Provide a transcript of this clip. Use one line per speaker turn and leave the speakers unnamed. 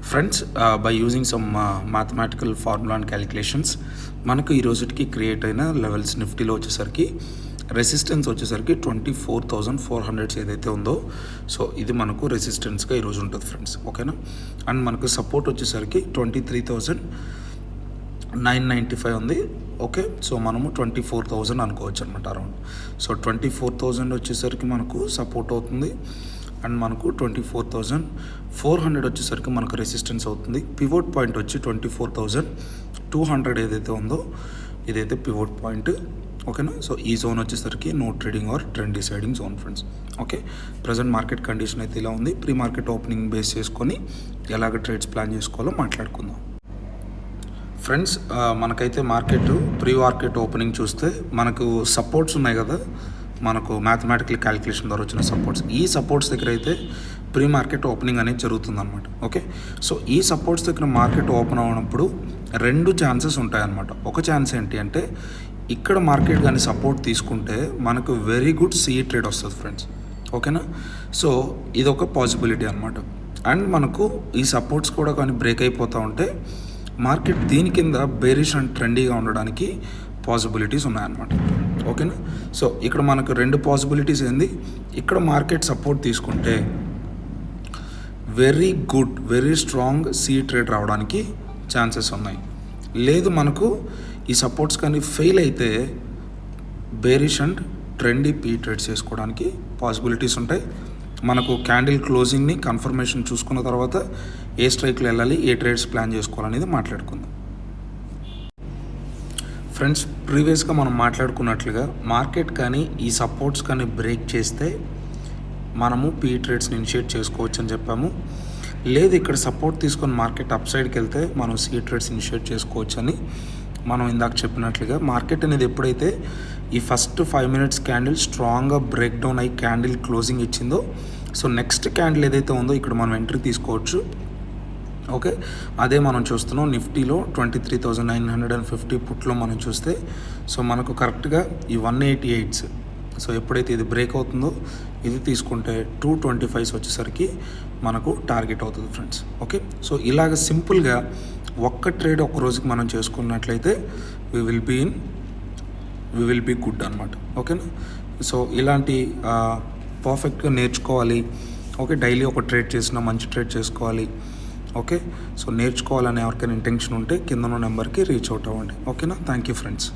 Friends, by using some mathematical formula and calculations మనకు ఈ రోజుకి క్రియేట్ అయిన లెవెల్స్ నిఫ్టీలో వచ్చేసరికి రెసిస్టెన్స్ వచ్చేసరికి 24,400 ఏదైతే ఉందో, సో ఇది మనకు రెసిస్టెన్స్గా ఈరోజు ఉంటుంది ఫ్రెండ్స్. ఓకేనా? అండ్ మనకు సపోర్ట్ వచ్చేసరికి 23,995 ఉంది. ఓకే, సో మనము 24,000 అనుకోవచ్చు అనమాట అరౌండ్. సో 24,000 వచ్చేసరికి మనకు సపోర్ట్ అవుతుంది అండ్ మనకు 24,400 వచ్చేసరికి మనకు రెసిస్టెన్స్ అవుతుంది. పివోట్ పాయింట్ వచ్చి 24,200 ఏదైతే ఉందో ఇదైతే పివోట్ పాయింట్. ఓకేనా? సో ఈ జోన్ వచ్చేసరికి no trading or trend deciding zone friends. Okay, present market condition అయితే ఇలా ఉంది. ప్రీ మార్కెట్ ఓపెనింగ్ బేస్ చేసుకొని ఎలాగ ట్రేడ్స్ ప్లాన్ చేసుకోవాలో మాట్లాడుకుందాం ఫ్రెండ్స్. మనకైతే మార్కెట్ ప్రీ మార్కెట్ ఓపెనింగ్ చూస్తే మనకు సపోర్ట్స్ ఉన్నాయి కదా, మనకు మ్యాథమెటికల్ క్యాలిక్యులేషన్ ద్వారా వచ్చిన సపోర్ట్స్. ఈ సపోర్ట్స్ దగ్గర అయితే ప్రీ మార్కెట్ ఓపెనింగ్ అనేది జరుగుతుందన్నమాట. ఓకే, సో ఈ సపోర్ట్స్ దగ్గర మార్కెట్ ఓపెన్ అవ్వనప్పుడు రెండు ఛాన్సెస్ ఉంటాయన్నమాట. ఒక ఛాన్స్ ఏంటి అంటే ఇక్కడ మార్కెట్ కానీ సపోర్ట్ తీసుకుంటే మనకు వెరీ గుడ్ సీ ట్రేడ్ వస్తుంది ఫ్రెండ్స్. ఓకేనా? సో ఇది ఒక పాసిబిలిటీ అనమాట. అండ్ మనకు ఈ సపోర్ట్స్ కూడా కానీ బ్రేక్ అయిపోతూ ఉంటే మార్కెట్ దీని కింద బేరిష్ అండ్ ట్రెండీగా ఉండడానికి పాసిబిలిటీస్ ఉన్నాయన్నమాట. ఓకేనా? సో ఇక్కడ మనకు రెండు పాసిబిలిటీస్ ఏంది, ఇక్కడ మార్కెట్ సపోర్ట్ తీసుకుంటే very good very strong CE trade రావడానికి ఛాన్సెస్ ఉన్నాయి. లేదు మనకు ఈ సపోర్ట్స్ కానీ ఫెయిల్ అయితే bearish and trendy PE trades చేసుకోవడానికి పాసిబిలిటీస్ ఉంటాయి. మనకు క్యాండిల్ క్లోజింగ్ని కన్ఫర్మేషన్ చూసుకున్న తర్వాత ఏ స్ట్రైక్లో వెళ్ళాలి, ఏ ట్రేడ్స్ ప్లాన్ చేసుకోవాలనేది మాట్లాడుకుందాం ఫ్రెండ్స్. ప్రీవియస్గా మనం మాట్లాడుకున్నట్లుగా మార్కెట్ కానీ ఈ సపోర్ట్స్ కానీ బ్రేక్ చేస్తే మనము పీ ట్రేడ్స్ని ఇనిషియేట్ చేసుకోవచ్చు అని చెప్పాము. లేదు ఇక్కడ సపోర్ట్ తీసుకొని మార్కెట్ అప్ సైడ్కి వెళ్తే మనం సీ ట్రేడ్స్ ఇనిషియేట్ చేసుకోవచ్చు అని మనం ఇందాక చెప్పినట్లుగా మార్కెట్ అనేది ఎప్పుడైతే ఈ ఫస్ట్ 5 minutes క్యాండిల్ స్ట్రాంగ్గా బ్రేక్ డౌన్ అయ్యి క్యాండిల్ క్లోజింగ్ ఇచ్చిందో, సో నెక్స్ట్ క్యాండిల్ ఏదైతే ఉందో ఇక్కడ మనం ఎంట్రీ తీసుకోవచ్చు. ఓకే, అదే మనం చూస్తున్నాం నిఫ్టీలో 23,950 పుట్లో మనం చూస్తే సో మనకు కరెక్ట్గా ఈ 188s, సో ఎప్పుడైతే ఇది బ్రేక్ అవుతుందో ఇది తీసుకుంటే 225s వచ్చేసరికి మనకు టార్గెట్ అవుతుంది ఫ్రెండ్స్. ఓకే, సో ఇలాగ సింపుల్గా ఒక్క ట్రేడ్ ఒక్క రోజుకి మనం చేసుకున్నట్లయితే వి విల్ బీ గుడ్ అనమాట. ఓకేనా? సో ఇలాంటి పర్ఫెక్ట్గా నేర్చుకోవాలి. ఓకే, డైలీ ఒక ట్రేడ్ చేసినా మంచి ట్రేడ్ చేసుకోవాలి. ఓకే, సో నేర్చుకోవాలనే ఎవరికైనా ఇంటెన్షన్ ఉంటే కింద ఉన్న నెంబర్కి రీచ్ అవుట్ అవ్వండి. ఓకేనా? Thank you friends.